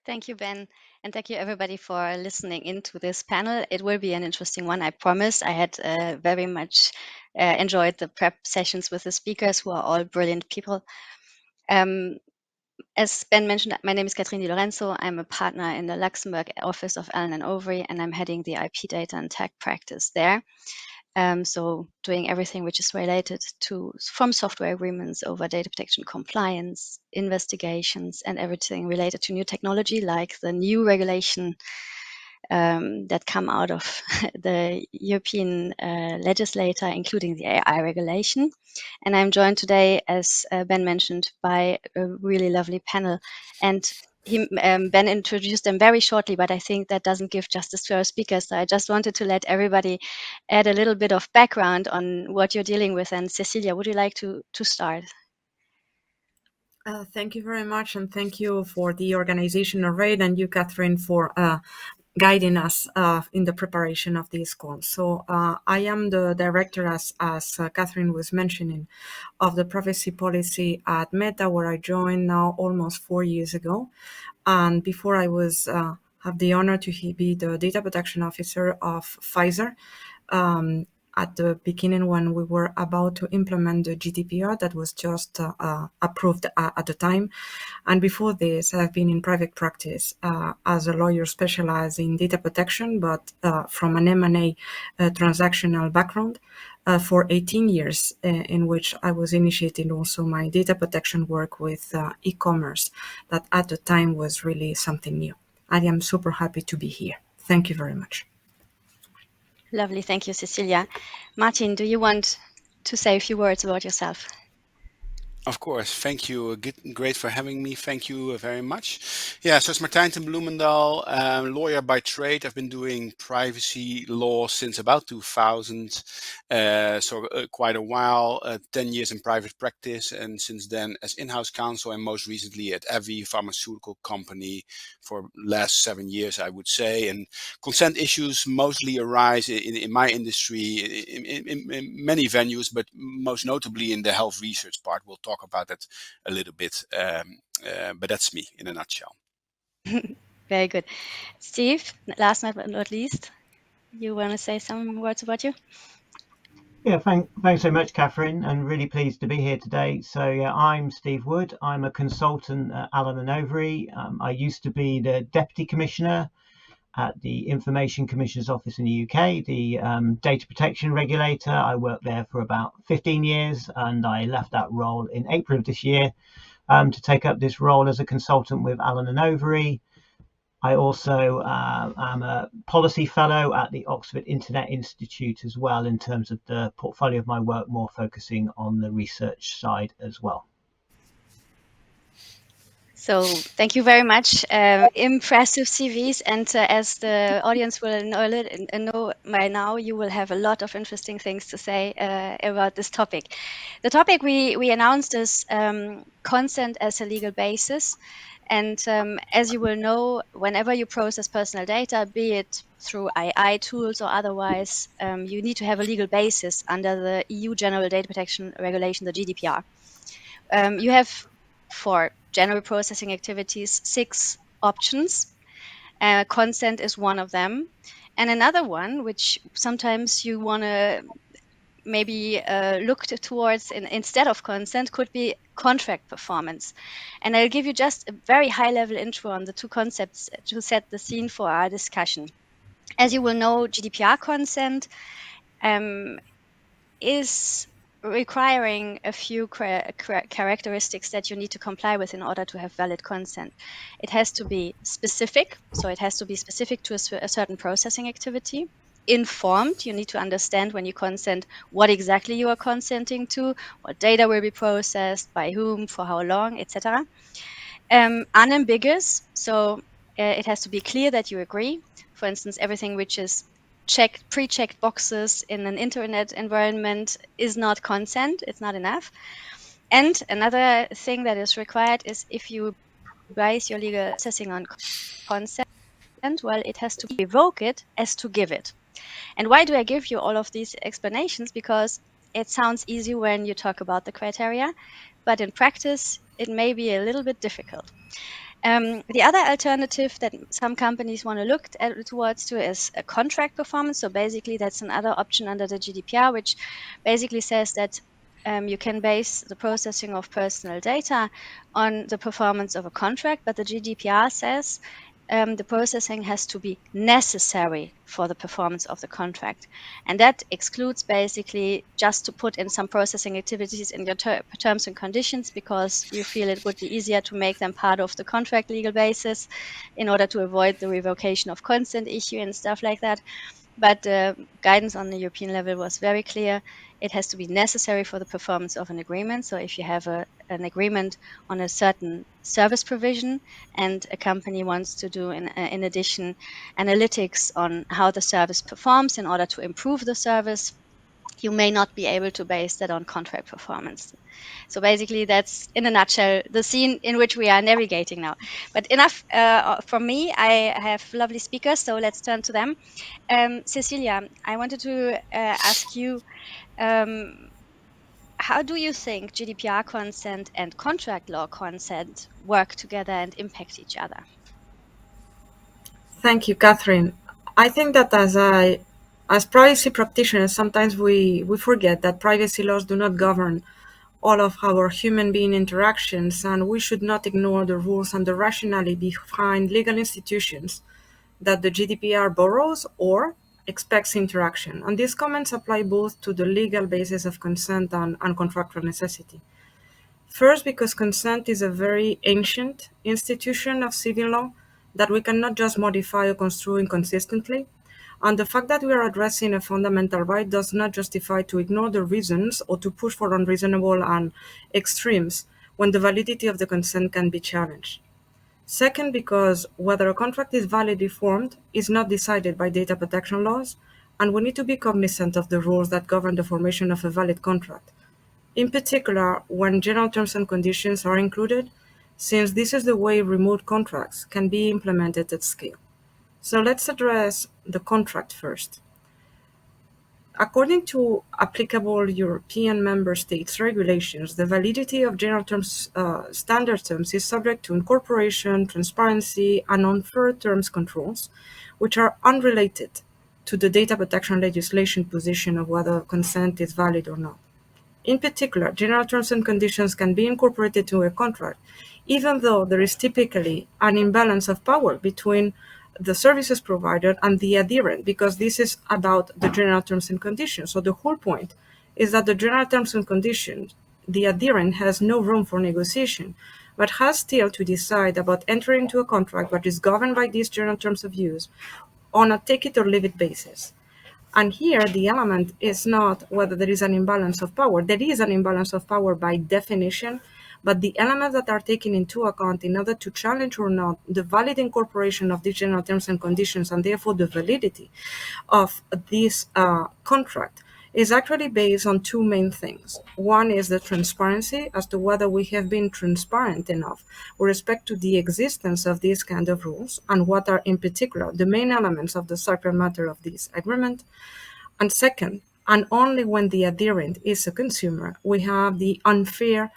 Thank you, Ben. And thank you, everybody, for listening into this panel. It will be an interesting one, I promise. I had very much enjoyed the prep sessions with the speakers, who are all brilliant people. As Ben mentioned, my name is Catherine Lorenzo. I'm a partner in the Luxembourg office of Allen & Overy, and I'm heading the IP data and tech practice there. So doing everything which is related to from software agreements over data protection compliance, investigations, and everything related to new technology, like the new regulation that come out of the European legislator, including the AI regulation. And I'm joined today, as Ben mentioned, by a really lovely panel. And Ben introduced them very shortly, but I think that doesn't give justice to our speakers. So I just wanted to let everybody add a little bit of background on what you're dealing with. And Cecilia, would you like to start? Thank you very much, and thank you for the organization of RAID, and you, Catherine, for guiding us in the preparation of this call. So I am the director, as Catherine was mentioning, of the privacy policy at Meta, where I joined now almost 4 years ago. And before I was have the honor to be the data protection officer of Pfizer. At the beginning, when we were about to implement the GDPR that was just approved at the time. And before this, I've been in private practice as a lawyer specialized in data protection, but from an M&A transactional background for 18 years, in which I was initiating also my data protection work with e-commerce, that at the time was really something new. I am super happy to be here. Thank you very much. Lovely. Thank you, Cecilia. Martijn, do you want to say a few words about yourself? Of course. Thank you. Great for having me. Thank you very much. Yeah, so it's Martijn ten Bloemendal, lawyer by trade. I've been doing privacy law since about 2000, so quite a while, 10 years in private practice, and since then as in-house counsel, and most recently at AbbVie, pharmaceutical company, for last 7 years, I would say. And consent issues mostly arise in my industry in many venues, but most notably in the health research part. We'll talk about that a little bit, but that's me in a nutshell. Very good. Steve, last but not least, you want to say some words about you? Yeah, thanks so much, Catherine, and really pleased to be here today. So yeah, I'm Steve Wood. I'm a consultant at Allen & Overy. I used to be the Deputy Commissioner at the Information Commissioner's Office in the UK, the data protection regulator. I worked there for about 15 years, and I left that role in April of this year to take up this role as a consultant with Allen & Overy. I also am a policy fellow at the Oxford Internet Institute as well, in terms of the portfolio of my work, more focusing on the research side as well. So thank you very much. Impressive CVs, and as the audience will know by now, you will have a lot of interesting things to say about this topic. The topic we announced is consent as a legal basis. And as you will know, whenever you process personal data, be it through AI tools or otherwise, you need to have a legal basis under the EU General Data Protection Regulation, the GDPR. You have, for general processing activities, 6 options. Consent is one of them. And another one, which sometimes you want to maybe look towards instead of consent, could be contract performance. And I'll give you just a very high-level intro on the 2 concepts to set the scene for our discussion. As you will know, GDPR consent is requiring a few characteristics that you need to comply with in order to have valid consent. It has to be specific, so it has to be specific to a certain processing activity. Informed, you need to understand when you consent what exactly you are consenting to, what data will be processed, by whom, for how long, etc. Unambiguous, so it has to be clear that you agree. For instance, everything which is pre-checked boxes in an internet environment is not consent, it's not enough. And another thing that is required is if you base your legal processing on consent, well, it has to revoke it as to give it. And why do I give you all of these explanations? Because it sounds easy when you talk about the criteria, but in practice, it may be a little bit difficult. The other alternative that some companies want to look towards is a contract performance. So basically, that's another option under the GDPR, which basically says that you can base the processing of personal data on the performance of a contract, but the GDPR says the processing has to be necessary for the performance of the contract. And that excludes basically just to put in some processing activities in your terms and conditions because you feel it would be easier to make them part of the contract legal basis in order to avoid the revocation of consent issue and stuff like that. But guidance on the European level was very clear. It has to be necessary for the performance of an agreement. So if you have an agreement on a certain service provision and a company wants to do, in addition, analytics on how the service performs in order to improve the service, you may not be able to base that on contract performance. So basically, that's in a nutshell the scene in which we are navigating now. But enough from me. I have lovely speakers, so let's turn to them. Cecilia, I wanted to ask you, how do you think GDPR consent and contract law consent work together and impact each other? Thank you, Catherine. I think that as privacy practitioners, sometimes we forget that privacy laws do not govern all of our human being interactions, and we should not ignore the rules and the rationale behind legal institutions that the GDPR borrows or expects interaction. And these comments apply both to the legal basis of consent and contractual necessity. First, because consent is a very ancient institution of civil law that we cannot just modify or construe inconsistently. And the fact that we are addressing a fundamental right does not justify to ignore the reasons or to push for unreasonable and extremes when the validity of the consent can be challenged. Second, because whether a contract is validly formed is not decided by data protection laws, and we need to be cognizant of the rules that govern the formation of a valid contract. In particular, when general terms and conditions are included, since this is the way remote contracts can be implemented at scale. So let's address the contract first. According to applicable European member states' regulations, the validity of general terms, standard terms is subject to incorporation, transparency, and unfair terms controls, which are unrelated to the data protection legislation position of whether consent is valid or not. In particular, general terms and conditions can be incorporated to a contract, even though there is typically an imbalance of power between the services provider and the adherent, because this is about the general terms and conditions. So the whole point is that the general terms and conditions, the adherent has no room for negotiation, but has still to decide about entering into a contract that is governed by these general terms of use on a take it or leave it basis. And here, the element is not whether there is an imbalance of power. There is an imbalance of power by definition, but the elements that are taken into account in order to challenge or not the valid incorporation of these general terms and conditions, and therefore the validity of this contract, is actually based on two main things. One is the transparency as to whether we have been transparent enough with respect to the existence of these kind of rules and what are in particular the main elements of the subject matter of this agreement. And second, and only when the adherent is a consumer, we have the unfair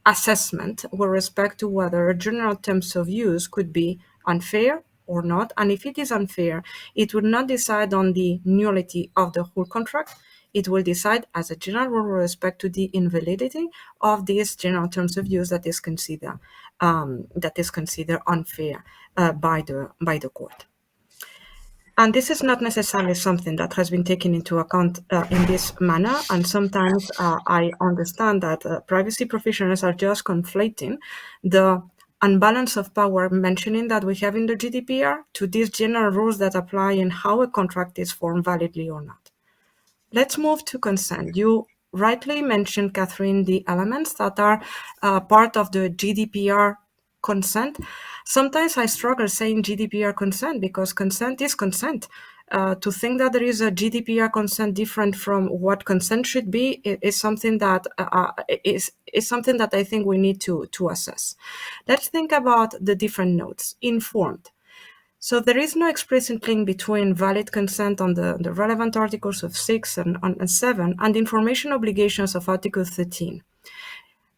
assessment with respect to whether general terms of use could be unfair or not. And if it is unfair, it would not decide on the nullity of the whole contract. It will decide as a general rule with respect to the invalidity of these general terms of use that is considered unfair by the court. And this is not necessarily something that has been taken into account in this manner. And sometimes I understand that privacy professionals are just conflating the unbalance of power mentioning that we have in the GDPR to these general rules that apply in how a contract is formed validly or not. Let's move to consent. You rightly mentioned, Catherine, the elements that are part of the GDPR consent. Sometimes I struggle saying GDPR consent because consent is consent. To think that there is a GDPR consent different from what consent should be is something that is something that I think we need to assess. Let's think about the different nodes. Informed. So there is no explicit link between valid consent on the relevant articles of 6 and 7 and the information obligations of Article 13.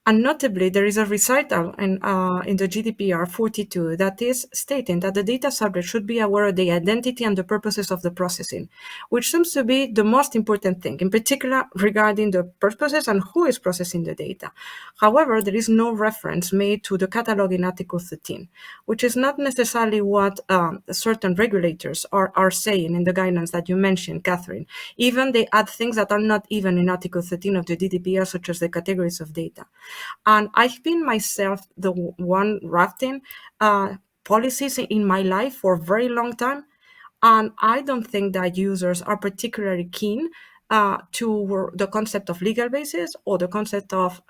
And notably, there is a recital in the GDPR 42 that is stating that the data subject should be aware of the identity and the purposes of the processing, which seems to be the most important thing, in particular regarding the purposes and who is processing the data. However, there is no reference made to the catalog in Article 13, which is not necessarily what certain regulators are saying in the guidance that you mentioned, Catherine. Even they add things that are not even in Article 13 of the GDPR, such as the categories of data. And I've been myself the one drafting policies in my life for a very long time. And I don't think that users are particularly keen to the concept of legal basis or the concept of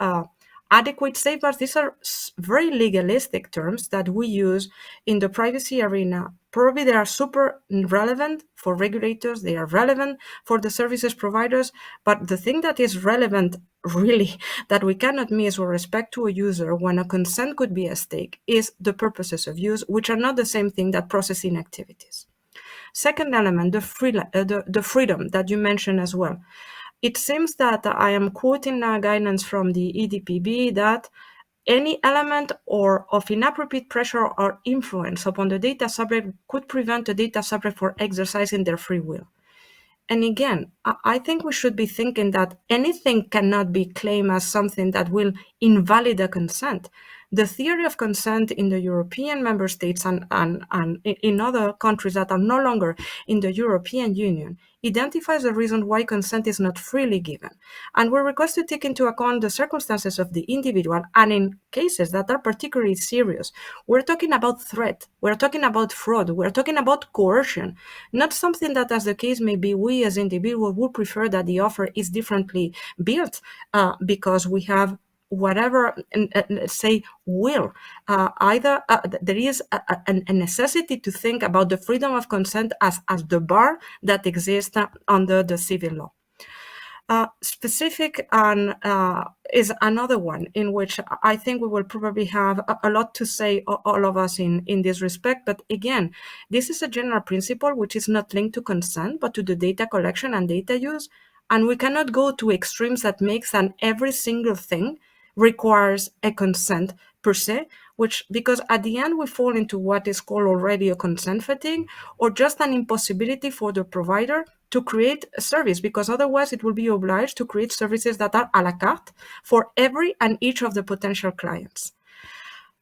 adequate safeguards. These are very legalistic terms that we use in the privacy arena. Probably they are super relevant for regulators, they are relevant for the services providers, but the thing that is relevant really that we cannot miss with respect to a user when a consent could be at stake is the purposes of use, which are not the same thing that processing activities. Second element, the freedom that you mentioned as well. It seems that I am quoting guidance from the EDPB that any element of inappropriate pressure or influence upon the data subject could prevent the data subject from exercising their free will. And again, I think we should be thinking that anything cannot be claimed as something that will invalidate a consent. The theory of consent in the European member states and in other countries that are no longer in the European Union identifies the reason why consent is not freely given. And we're requested to take into account the circumstances of the individual, and in cases that are particularly serious, we're talking about threat, we're talking about fraud, we're talking about coercion, not something that, as the case may be, we as individuals would prefer that the offer is differently built because we have whatever, let's say, will. Either there is a necessity to think about the freedom of consent as the bar that exists under the civil law. Specific and is another one in which I think we will probably have a lot to say, all of us, in this respect. But again, this is a general principle which is not linked to consent, but to the data collection and data use. And we cannot go to extremes that makes that every single thing requires a consent per se, because at the end we fall into what is called already a consent fatigue, or just an impossibility for the provider to create a service, because otherwise it will be obliged to create services that are a la carte for every and each of the potential clients.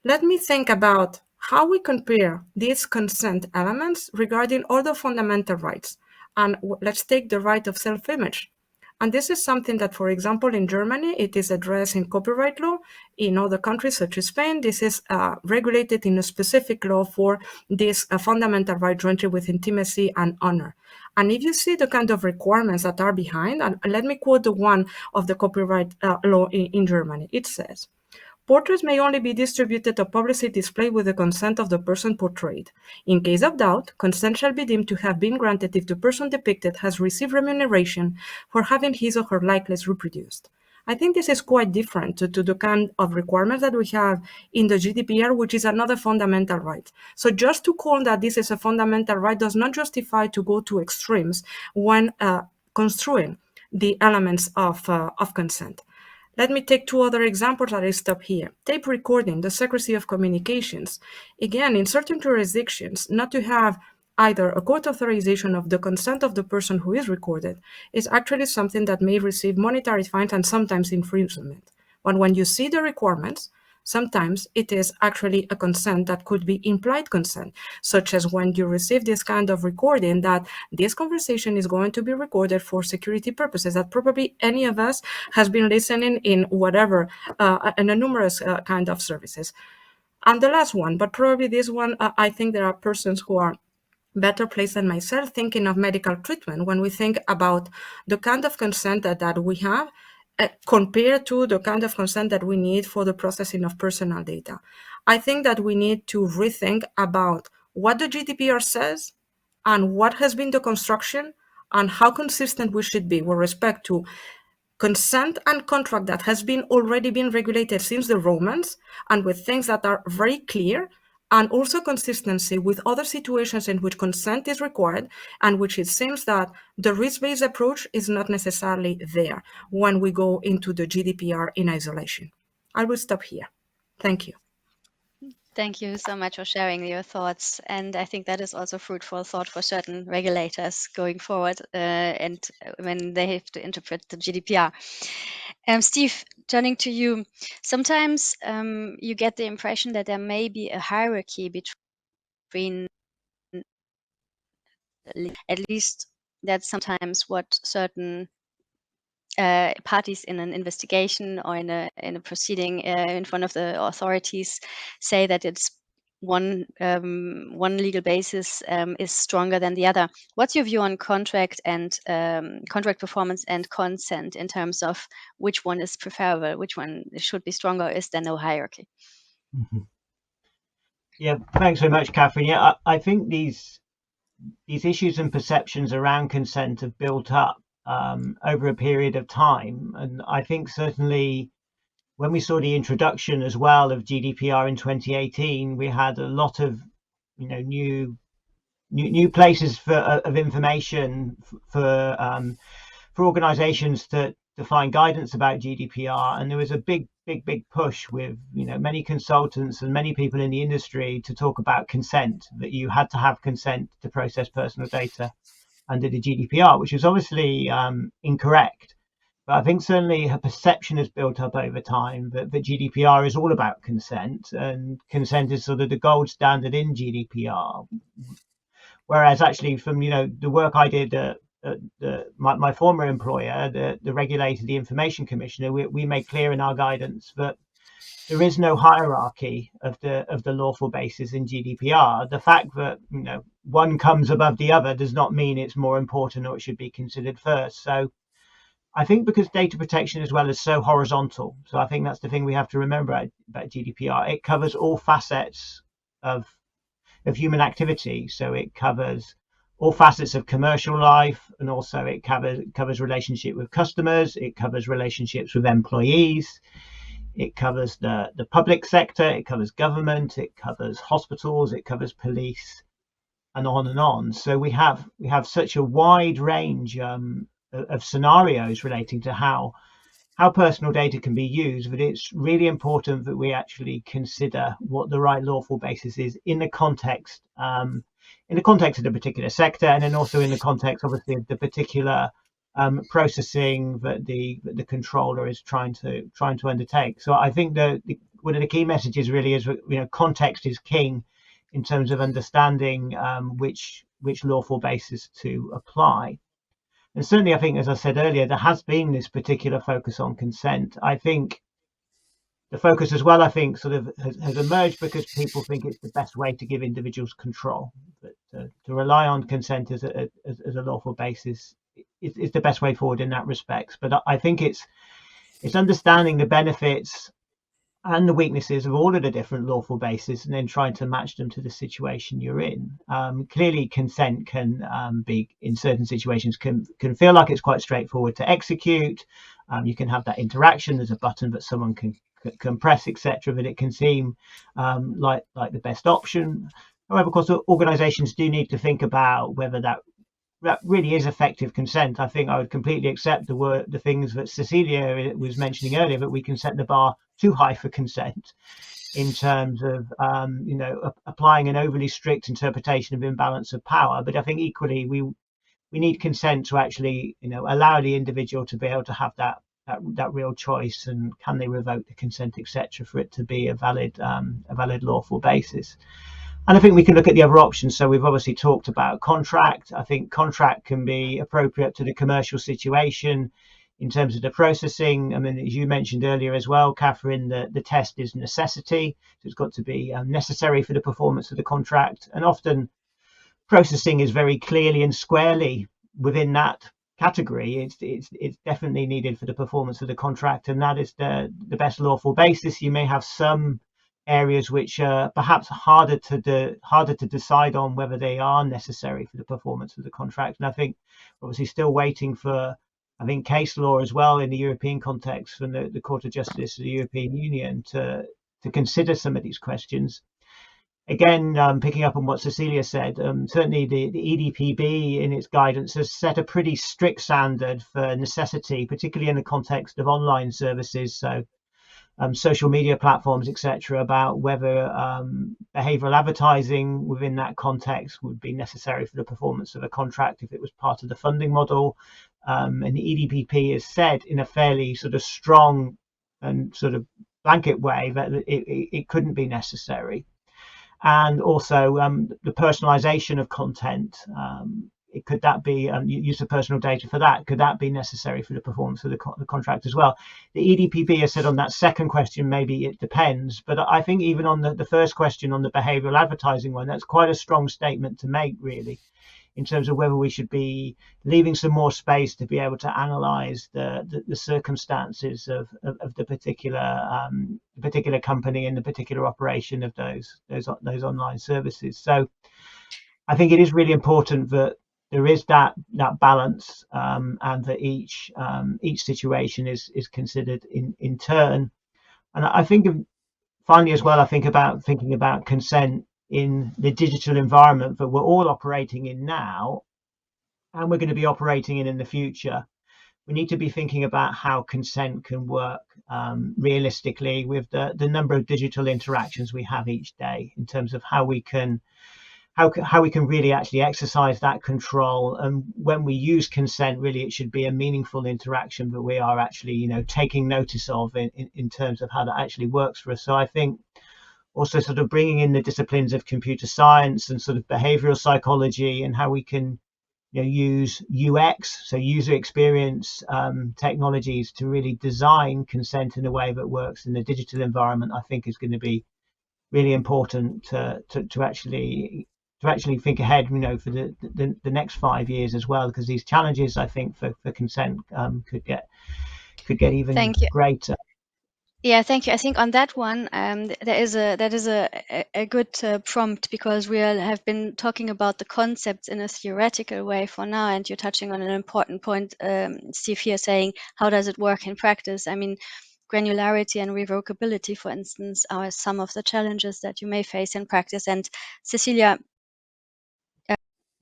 Let me think about how we compare these consent elements regarding other fundamental rights. And let's take the right of self-image. And this is something that, for example, in Germany, it is addressed in copyright law. In other countries, such as Spain, this is regulated in a specific law for this fundamental right jointly with intimacy and honor. And if you see the kind of requirements that are behind, and let me quote the one of the copyright law in Germany. It says, portraits may only be distributed or publicly displayed with the consent of the person portrayed. In case of doubt, consent shall be deemed to have been granted if the person depicted has received remuneration for having his or her likeness reproduced. I think this is quite different to the kind of requirements that we have in the GDPR, which is another fundamental right. So just to call that this is a fundamental right does not justify to go to extremes when construing the elements of consent. Let me take two other examples that I stop here. Tape recording, the secrecy of communications. Again, in certain jurisdictions, not to have either a court authorization of the consent of the person who is recorded is actually something that may receive monetary fines and sometimes imprisonment. But when you see the requirements, sometimes it is actually a consent that could be implied consent, such as when you receive this kind of recording that this conversation is going to be recorded for security purposes, that probably any of us has been listening in whatever, in a numerous kind of services. And the last one, but probably this one, I think there are persons who are better placed than myself thinking of medical treatment when we think about the kind of consent that we have compared to the kind of consent that we need for the processing of personal data. I think that we need to rethink about what the GDPR says and what has been the construction and how consistent we should be with respect to consent and contract that has been already been regulated since the Romans, and with things that are very clear, and also consistency with other situations in which consent is required and which it seems that the risk-based approach is not necessarily there when we go into the GDPR in isolation. I will stop here. Thank you. Thank you so much for sharing your thoughts. And I think that is also fruitful thought for certain regulators going forward and when they have to interpret the GDPR. Steve, turning to you, sometimes you get the impression that there may be a hierarchy between, at least that's sometimes what certain parties in an investigation or in a proceeding in front of the authorities say that it's one legal basis is stronger than the other. What's your view on contract and contract performance and consent in terms of which one is preferable, which one should be stronger? Is there no hierarchy? Mm-hmm. Yeah, thanks very much, Catherine. Yeah, I think these issues and perceptions around consent have built up over a period of time, and I think certainly when we saw the introduction as well of GDPR in 2018, we had a lot of new places of information for organisations to find guidance about GDPR, and there was a big push with many consultants and many people in the industry to talk about consent, that you had to have consent to process personal data under the GDPR, which was obviously incorrect. But I think certainly her perception has built up over time that GDPR is all about consent, and consent is sort of the gold standard in GDPR. Whereas actually from the work I did at my former employer, the regulator, the Information Commissioner, we made clear in our guidance that there is no hierarchy of the lawful basis in GDPR. The fact that one comes above the other does not mean it's more important or it should be considered first. So I think because data protection as well is so horizontal, so I think that's the thing we have to remember about GDPR. It covers all facets of human activity. So it covers all facets of commercial life, and also it covers relationship with customers, it covers relationships with employees, it covers the public sector, it covers government, it covers hospitals, it covers police, and on and on. So we have such a wide range of scenarios relating to how personal data can be used, but it's really important that we actually consider what the right lawful basis is in the context of the particular sector, and then also in the context, obviously, of the particular processing that the controller is trying to undertake. So I think that one of the key messages really is context is king in terms of understanding which lawful basis to apply. And certainly, I think, as I said earlier, there has been this particular focus on consent. I think the focus as well, sort of has emerged because people think it's the best way to give individuals control. But to rely on consent as a lawful basis is the best way forward in that respect. But I think it's understanding the benefits and the weaknesses of all of the different lawful bases, and then trying to match them to the situation you're in. Clearly, consent can be, in certain situations, can feel like it's quite straightforward to execute. You can have that interaction. There's a button that someone can press, etc. But it can seem like the best option. However, of course, organisations do need to think about whether that really is effective consent. I think I would completely accept the things that Cecilia was mentioning earlier, that we can set the bar too high for consent in terms of applying an overly strict interpretation of imbalance of power. But I think equally we need consent to actually allow the individual to be able to have that real choice, and can they revoke the consent, etc., for it to be a valid lawful basis. And I think we can look at the other options. So we've obviously talked about contract. I think contract can be appropriate to the commercial situation in terms of the processing. I mean, as you mentioned earlier as well, Catherine, the test is necessity. So it's got to be necessary for the performance of the contract. And often processing is very clearly and squarely within that category. It's definitely needed for the performance of the contract, and that is the best lawful basis. You may have some areas which are perhaps harder to decide on whether they are necessary for the performance of the contract. And I think obviously still waiting for, case law as well in the European context from the Court of Justice of the European Union to consider some of these questions. again, picking up on what Cecilia said, certainly the EDPB in its guidance has set a pretty strict standard for necessity, particularly in the context of online services, so social media platforms, etc., about whether behavioral advertising within that context would be necessary for the performance of a contract if it was part of the funding model. And the EDPB has said in a fairly sort of strong and sort of blanket way that it couldn't be necessary. And also the personalization of content. Could that be use of personal data for that? Could that be necessary for the performance of the contract as well? The EDPB has said on that second question, maybe it depends. But I think even on the first question on the behavioral advertising one, that's quite a strong statement to make, really, in terms of whether we should be leaving some more space to be able to analyze the circumstances of the particular company and the particular operation of those online services. So I think it is really important that there is that balance, and that each situation is considered in turn. And I think finally as well, I think about thinking about consent in the digital environment that we're all operating in now, and we're going to be operating in the future. We need to be thinking about how consent can work realistically with the number of digital interactions we have each day, in terms of how we can really actually exercise that control. And when we use consent, really it should be a meaningful interaction that we are actually taking notice of in terms of how that actually works for us. So I think also sort of bringing in the disciplines of computer science and sort of behavioral psychology, and how we can use UX, so user experience technologies, to really design consent in a way that works in the digital environment, I think is going to be really important to actually think ahead, for the next 5 years as well, because these challenges, I think, for consent could get even greater. Yeah, thank you. I think on that one, that is a good prompt, because we have been talking about the concepts in a theoretical way for now, and you're touching on an important point, Steve, here, saying how does it work in practice? I mean, granularity and revocability, for instance, are some of the challenges that you may face in practice. And Cecilia,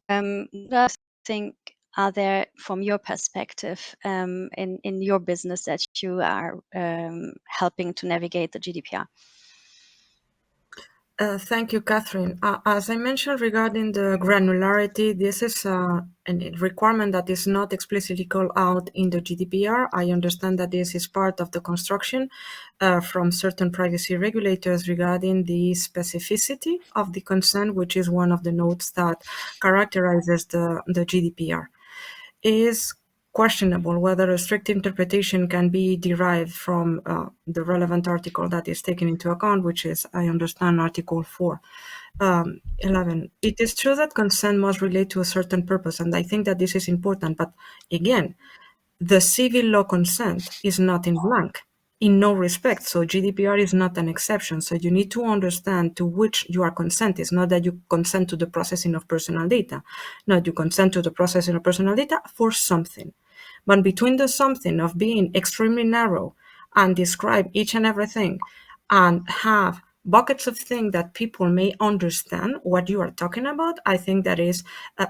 what do you think are there from your perspective in your business that you are helping to navigate the GDPR? Thank you, Catherine. As I mentioned regarding the granularity, this is a requirement that is not explicitly called out in the GDPR. I understand that this is part of the construction from certain privacy regulators regarding the specificity of the consent, which is one of the notes that characterizes the GDPR. It is questionable whether a strict interpretation can be derived from the relevant article that is taken into account, which is, I understand, Article 4.11. It is true that consent must relate to a certain purpose, and I think that this is important. But again, the civil law consent is not in blank in no respect. So GDPR is not an exception. So you need to understand to which you are consent. It's not that you consent to the processing of personal data. No, you consent to the processing of personal data for something. But between the something of being extremely narrow and describe each and everything and have buckets of things that people may understand what you are talking about, I think that is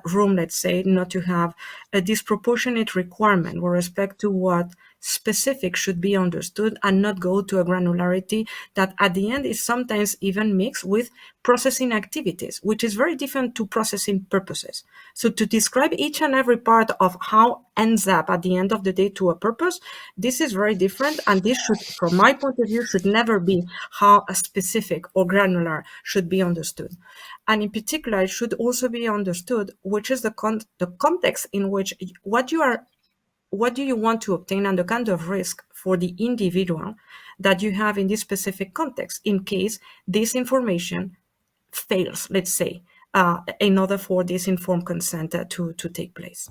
room, let's say, not to have a disproportionate requirement with respect to what specific should be understood, and not go to a granularity that at the end is sometimes even mixed with processing activities, which is very different to processing purposes. So to describe each and every part of how ends up at the end of the day to a purpose, this is very different, and this should, from my point of view, should never be how a specific or granular should be understood. And in particular, it should also be understood which is the context in which what do you want to obtain, and the kind of risk for the individual that you have in this specific context, in case this information fails, let's say, in order for this informed consent to take place.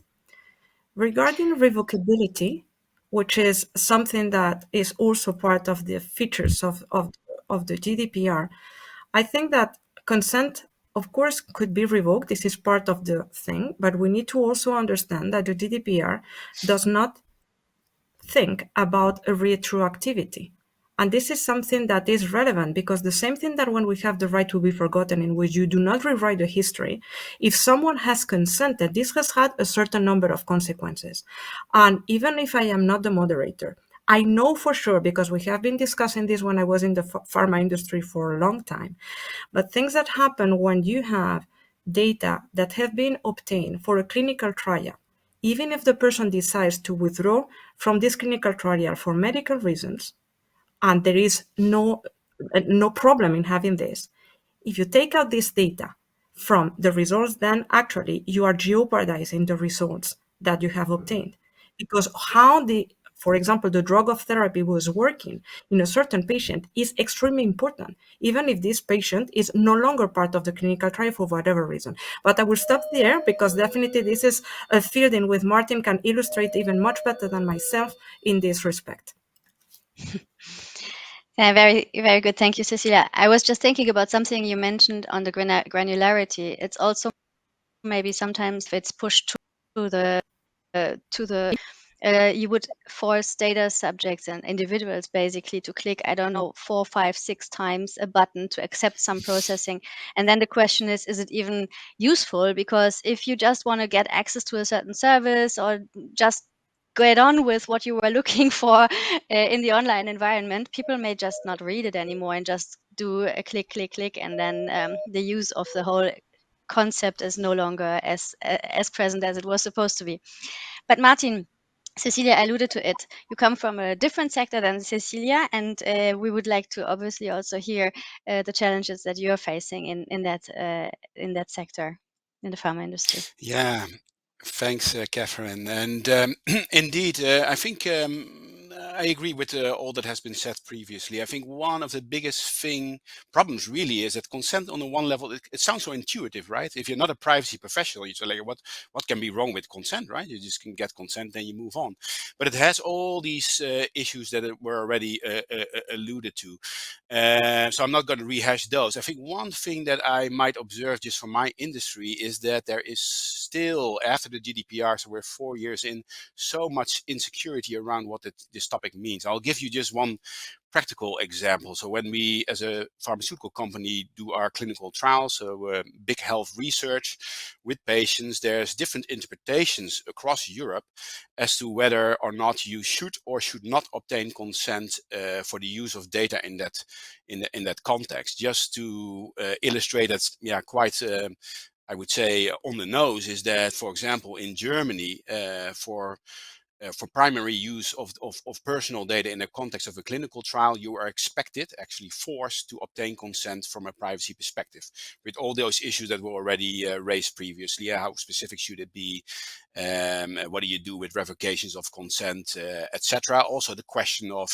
Regarding revocability, which is something that is also part of the features of the GDPR, I think that consent, of course, could be revoked. This is part of the thing, but we need to also understand that the GDPR does not think about a retroactivity. And this is something that is relevant because the same thing that when we have the right to be forgotten, in which you do not rewrite the history, if someone has consented, this has had a certain number of consequences. And even if I am not the moderator, I know for sure, because we have been discussing this when I was in the pharma industry for a long time, but things that happen when you have data that have been obtained for a clinical trial, even if the person decides to withdraw from this clinical trial for medical reasons, and there is no problem in having this. If you take out this data from the results, then actually you are jeopardizing the results that you have obtained. Because how for example, the drug of therapy was working in a certain patient is extremely important, even if this patient is no longer part of the clinical trial for whatever reason. But I will stop there because definitely this is a field in which Martin can illustrate even much better than myself in this respect. Yeah, very, very good. Thank you, Cecilia. I was just thinking about something you mentioned on the granularity. It's also maybe sometimes if it's pushed to the you would force data subjects and individuals basically to click, I don't know, 4, 5, 6 times a button to accept some processing. And then the question is it even useful? Because if you just want to get access to a certain service or just get on with what you were looking for in the online environment, people may just not read it anymore and just do a click, click, click, and then the use of the whole concept is no longer as present as it was supposed to be. But Martin, Cecilia alluded to it. You come from a different sector than Cecilia, and we would like to obviously also hear the challenges that you're facing in that sector, in the pharma industry. Yeah, thanks, Catherine. And indeed, I think I agree with all that has been said previously. I think one of the biggest problems really is that consent on the one level, it sounds so intuitive, right? If you're not a privacy professional, you say, like, what can be wrong with consent, right? You just can get consent, then you move on. But it has all these issues that were already alluded to. So I'm not going to rehash those. I think one thing that I might observe just from my industry is that there is still, after the GDPR, so we're 4 years in, so much insecurity around what this topic means. I'll give you just one practical example. So when we, as a pharmaceutical company, do our clinical trials, so big health research with patients, there's different interpretations across Europe as to whether or not you should or should not obtain consent for the use of data in that context. Just to illustrate that, quite. I would say on the nose is that, for example, in Germany, for primary use of personal data in the context of a clinical trial, you are expected, actually forced, to obtain consent from a privacy perspective, with all those issues that were already raised previously. How specific should it be? What do you do with revocations of consent, etc.? Also, the question of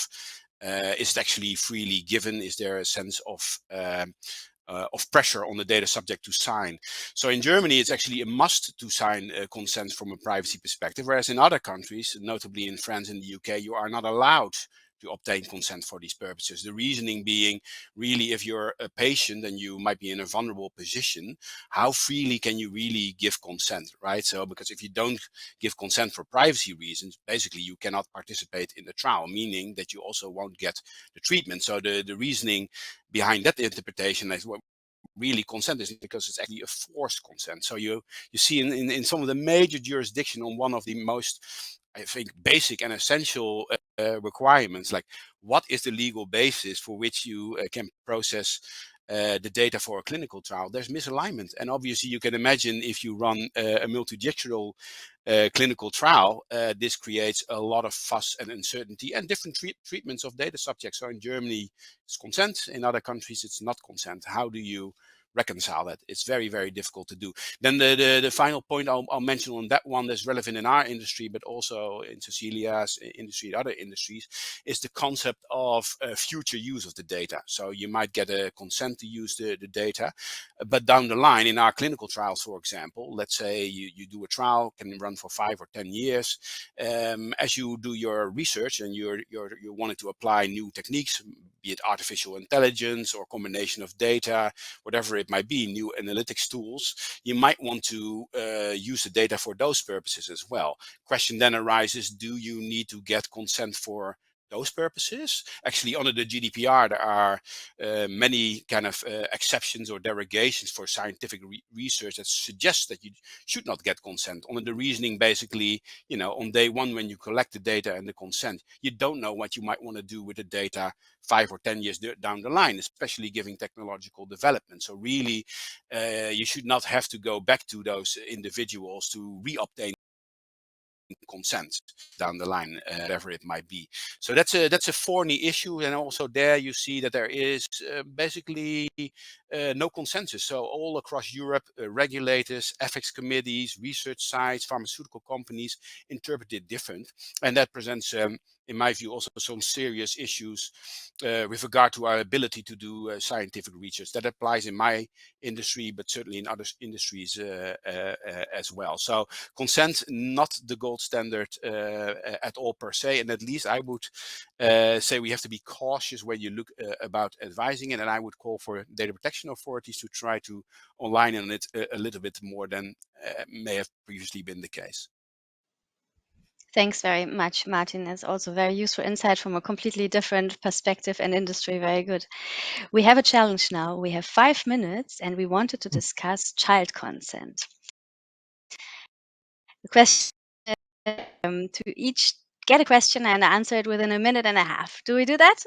is it actually freely given? Is there a sense of pressure on the data subject to sign? So in Germany, it's actually a must to sign consent from a privacy perspective, whereas in other countries, notably in France and the UK, you are not allowed to obtain consent for these purposes. The reasoning being, really, if you're a patient and you might be in a vulnerable position, how freely can you really give consent, right? So, because if you don't give consent for privacy reasons, basically you cannot participate in the trial, meaning that you also won't get the treatment. So the reasoning behind that interpretation is what really consent is, because it's actually a forced consent. So you see in some of the major jurisdiction, on one of the most, I think, basic and essential requirements, like what is the legal basis for which you can process the data for a clinical trial, there's misalignment. And obviously you can imagine, if you run a multi-jurisdictional clinical trial, this creates a lot of fuss and uncertainty and different treatments of data subjects. So in Germany, it's consent. In other countries, it's not consent. How do you reconcile that? It's very, very difficult to do. Then the final point I'll mention on that one that's relevant in our industry, but also in Cecilia's industry and other industries, is the concept of future use of the data. So you might get a consent to use the data, but down the line, in our clinical trials, for example, let's say you do a trial, can run for 5 or 10 years. As you do your research and you wanted to apply new techniques, be it artificial intelligence or combination of data, whatever it might be, new analytics tools, you might want to use the data for those purposes as well. Question then arises, do you need to get consent for those purposes. Actually, under the GDPR, there are many kind of exceptions or derogations for scientific research that suggests that you should not get consent. Under the reasoning, basically, on day one when you collect the data and the consent, you don't know what you might want to do with the data 5 or 10 years down the line, especially given technological development. So really, you should not have to go back to those individuals to re-obtain consent down the line, whatever it might be. So that's a thorny issue, and also there you see that there is basically no consensus. So all across Europe, regulators, ethics committees, research sites, pharmaceutical companies interpret it different, and that presents, in my view, also some serious issues with regard to our ability to do scientific research. That applies in my industry, but certainly in other industries as well. So consent, not the gold standard at all per se, and at least I would say we have to be cautious when you look about advising it, and I would call for data protection authorities to try to align on it a little bit more than may have previously been the case. Thanks very much, Martin. It's also very useful insight from a completely different perspective and industry. Very good. We have a challenge now. We have 5 minutes and we wanted to discuss child consent. The question to each get a question and answer it within a minute and a half. Do we do that?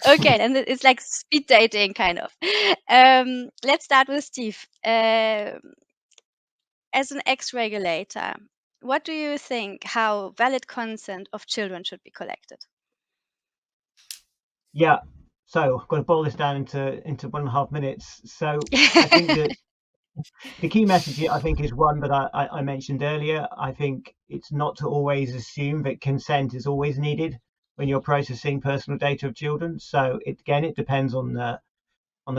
Okay, and it's like speed dating kind of. Let's start with Steve. As an ex-regulator, what do you think how valid consent of children should be collected? Yeah, so I've got to boil this down into 1.5 minutes. So I think that the key message I think is one that I mentioned earlier. I think it's not to always assume that consent is always needed when you're processing personal data of children. So it depends on the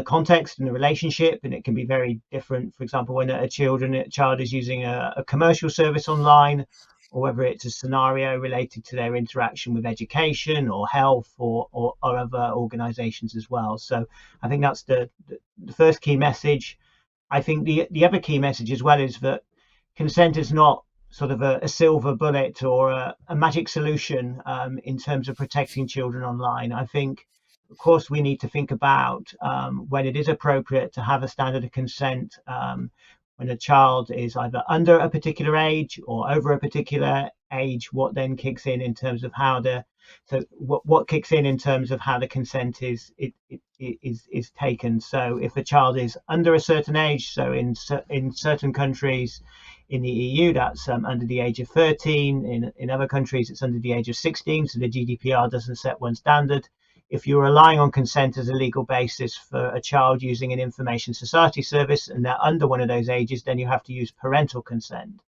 context and the relationship, and it can be very different. For example, when a child is using a commercial service online, or whether it's a scenario related to their interaction with education or health or other organizations as well. So I think that's the first key message. I think the other key message as well is that consent is not sort of a silver bullet or a magic solution in terms of protecting children online. I think, of course, we need to think about when it is appropriate to have a standard of consent when a child is either under a particular age or over a particular age. What then kicks in terms of how what kicks in terms of how the consent is taken. So if a child is under a certain age, so in certain countries in the EU, that's under the age of 13. In other countries, it's under the age of 16. So the GDPR doesn't set one standard. If you're relying on consent as a legal basis for a child using an information society service and they're under one of those ages, then you have to use parental consent.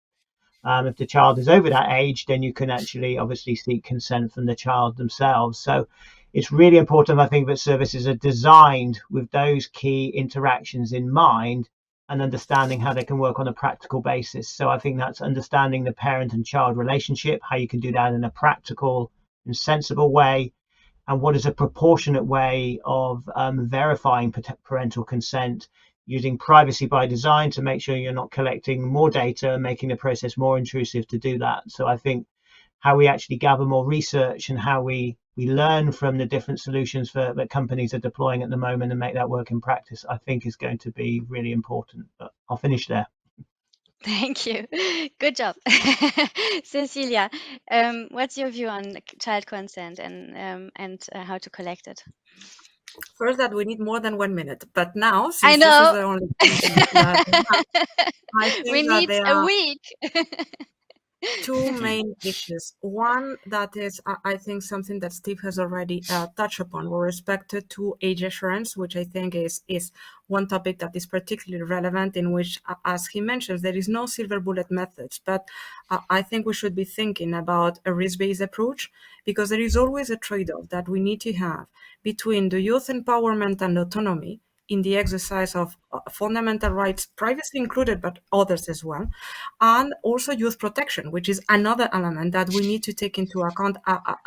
If the child is over that age, then you can actually obviously seek consent from the child themselves. So it's really important, I think, that services are designed with those key interactions in mind and understanding how they can work on a practical basis. So I think that's understanding the parent and child relationship, how you can do that in a practical and sensible way, and what is a proportionate way of verifying parental consent, using privacy by design to make sure you're not collecting more data, making the process more intrusive to do that. So I think how we actually gather more research and how we learn from the different solutions that companies are deploying at the moment and make that work in practice, I think is going to be really important. But I'll finish there. Thank you. Good job. Cecilia, what's your view on child consent and how to collect it? First, that we need more than 1 minute, but now, I since this is the only that I think we that need there a are week. two main issues. One that is, I think, something that Steve has already touched upon with respect to age assurance, which I think is one topic that is particularly relevant, in which, as he mentions, there is no silver bullet methods, but I think we should be thinking about a risk-based approach, because there is always a trade-off that we need to have between the youth empowerment and autonomy in the exercise of fundamental rights, privacy included, but others as well, and also youth protection, which is another element that we need to take into account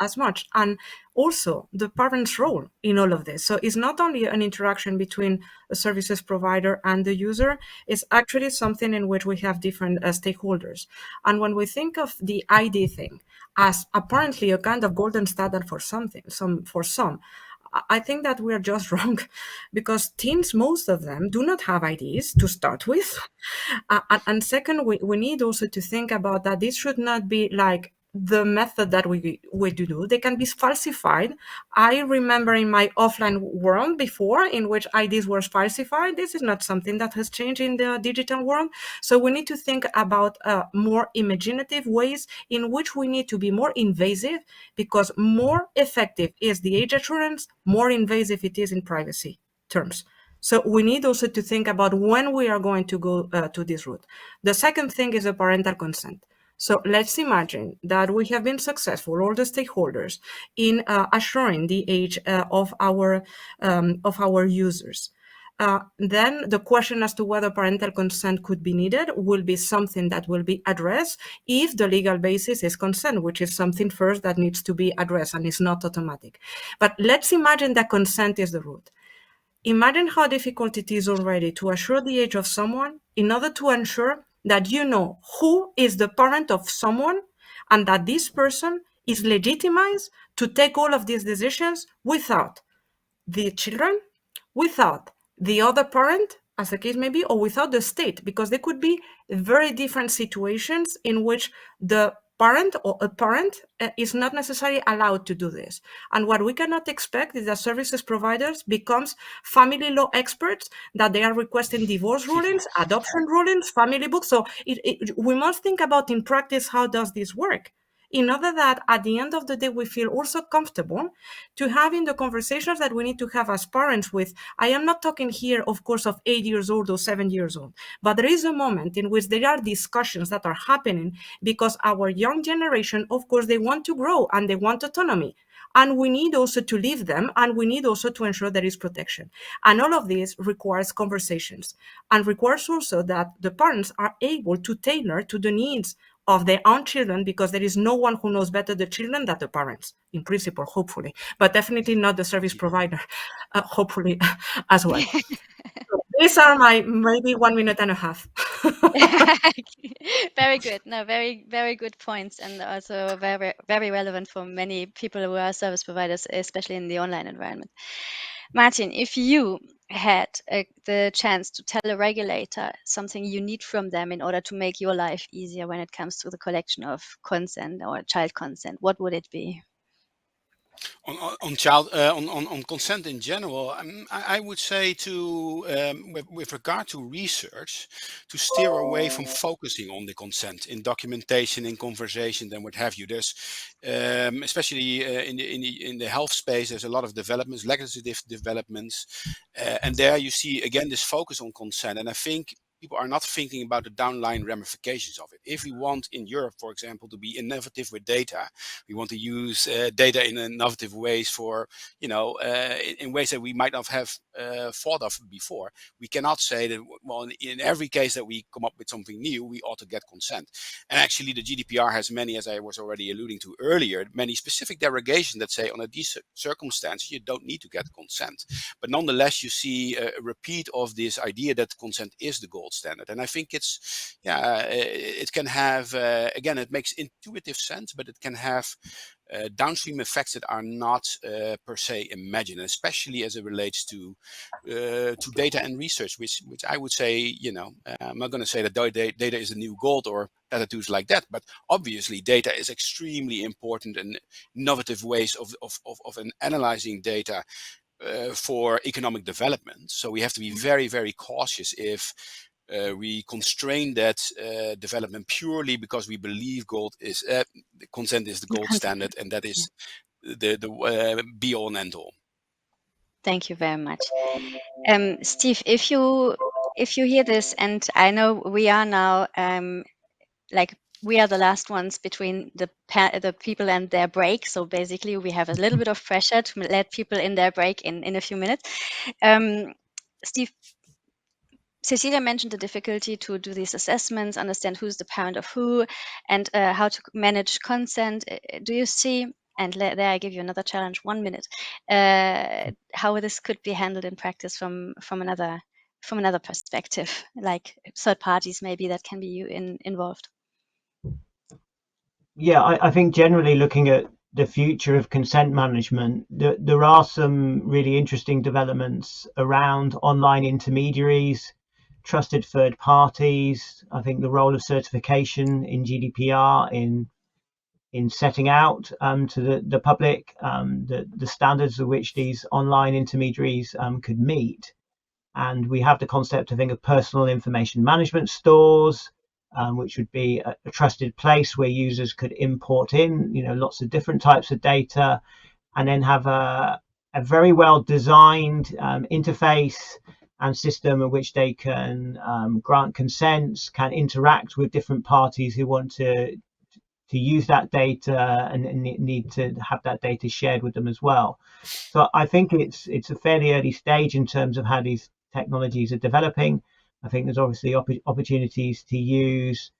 as much, and also the parent's role in all of this. So it's not only an interaction between a services provider and the user, it's actually something in which we have different stakeholders. And when we think of the ID thing as apparently a kind of golden standard for some, I think that we are just wrong, because teens, most of them, do not have IDs to start with. And second, we need also to think about that this should not be like the method that we do. They can be falsified. I remember in my offline world before, in which IDs were falsified. This is not something that has changed in the digital world. So we need to think about more imaginative ways in which we need to be more invasive, because more effective is the age assurance, more invasive it is in privacy terms. So we need also to think about when we are going to go to this route. The second thing is the parental consent. So let's imagine that we have been successful, all the stakeholders, in assuring the age of our users. Then the question as to whether parental consent could be needed will be something that will be addressed if the legal basis is consent, which is something first that needs to be addressed and is not automatic. But let's imagine that consent is the root. Imagine how difficult it is already to assure the age of someone in order to ensure that you know who is the parent of someone and that this person is legitimized to take all of these decisions without the children, without the other parent, as the case may be, or without the state, because there could be very different situations in which the parent or a parent is not necessarily allowed to do this. And what we cannot expect is that services providers becomes family law experts, that they are requesting divorce rulings, adoption rulings, family books. So we must think about in practice, how does this work? In order that at the end of the day, we feel also comfortable to having the conversations that we need to have as parents with. I am not talking here, of course, of 8 years old or 7 years old, but there is a moment in which there are discussions that are happening because our young generation, of course, they want to grow and they want autonomy. And we need also to leave them, and we need also to ensure there is protection. And all of this requires conversations and requires also that the parents are able to tailor to the needs of their own children, because there is no one who knows better the children than the parents, in principle, hopefully, but definitely not the service provider, hopefully as well. So these are my maybe 1 minute and a half. Very good. No, very, very good points, and also very, very relevant for many people who are service providers, especially in the online environment. Martin, if you had the chance to tell a regulator something you need from them in order to make your life easier when it comes to the collection of consent or child consent, what would it be? On consent in general, I would say with regard to research, to steer away from focusing on the consent in documentation, in conversation, and what have you. There's especially in the health space, there's a lot of developments, legislative developments, and there you see again this focus on consent. And I think people are not thinking about the downline ramifications of it. If we want in Europe, for example, to be innovative with data, we want to use data in innovative ways for, in ways that we might not have thought of before. We cannot say that, well, in every case that we come up with something new, we ought to get consent. And actually the GDPR has many, as I was already alluding to earlier, many specific derogations that say under these circumstances, you don't need to get consent. But nonetheless, you see a repeat of this idea that consent is the gold standard. And I think it can have, again, it makes intuitive sense, but it can have downstream effects that are not per se imagined, especially as it relates to data and research, which I would say, I'm not going to say that data is the new gold or attitudes like that, but obviously data is extremely important, and innovative ways of analyzing data for economic development. So we have to be very, very cautious if we constrain that development purely because we believe consent is the gold standard, and that is the be all and end all. Thank you very much, Steve. If you hear this, and I know we are now we are the last ones between the people and their break. So basically, we have a little bit of pressure to let people in their break in a few minutes. Steve, Cecilia mentioned the difficulty to do these assessments, understand who's the parent of who, and how to manage consent. Do you see, and there I give you another challenge, 1 minute, how this could be handled in practice from another perspective, like third parties maybe that can be involved? Yeah, I think generally looking at the future of consent management, there are some really interesting developments around online intermediaries, trusted third parties. I think the role of certification in GDPR in setting out to the public the standards of which these online intermediaries could meet. And we have the concept, I think, of personal information management stores, which would be a trusted place where users could import in, lots of different types of data, and then have a very well designed interface and system in which they can grant consents, can interact with different parties who want to use that data and need to have that data shared with them as well. So I think it's a fairly early stage in terms of how these technologies are developing. I think there's obviously opportunities to use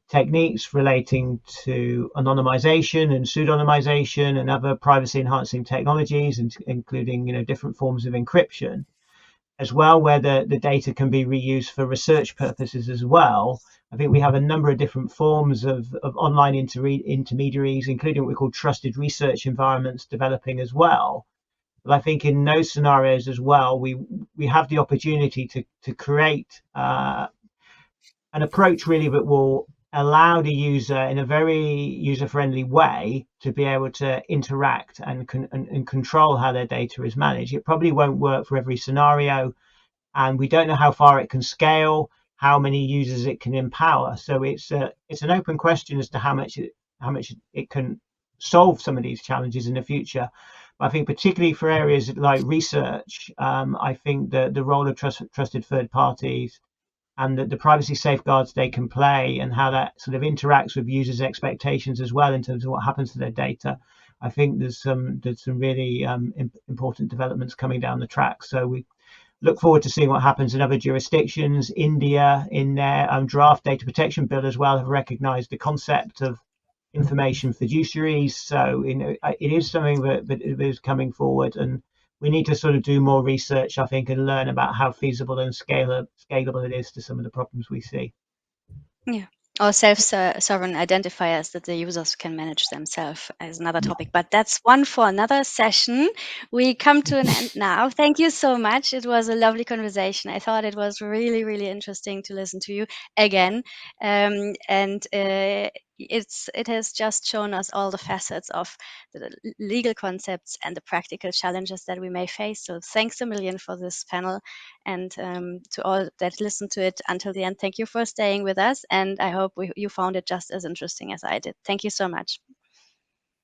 techniques relating to anonymization and pseudonymization and other privacy enhancing technologies, including different forms of encryption as well, where the data can be reused for research purposes as well. I think we have a number of different forms of online intermediaries, including what we call trusted research environments, developing as well. But I think in those scenarios as well, we have the opportunity to create an approach really that will allow the user in a very user-friendly way to be able to interact and control how their data is managed. It probably won't work for every scenario, and we don't know how far it can scale, how many users it can empower. So it's an open question as to how much it can solve some of these challenges in the future. But I think particularly for areas like research, I think the role of trusted third parties and the privacy safeguards they can play and how that sort of interacts with users' expectations as well in terms of what happens to their data. I think there's some really important developments coming down the track. So we look forward to seeing what happens in other jurisdictions. India, in their draft data protection bill as well, have recognised the concept of information fiduciaries. So it is something that is coming forward, and we need to sort of do more research, I think, and learn about how feasible and scalable it is to some of the problems we see. Yeah. Or self-sovereign identifiers that the users can manage themselves is another topic, but that's one for another session. We come to an end now. Thank you so much. It was a lovely conversation. I thought it was really, really interesting to listen to you again. And it has just shown us all the facets of the legal concepts and the practical challenges that we may face. So thanks a million for this panel, and to all that listened to it until the end, thank you for staying with us, and I hope you found it just as interesting as I did. Thank you so much.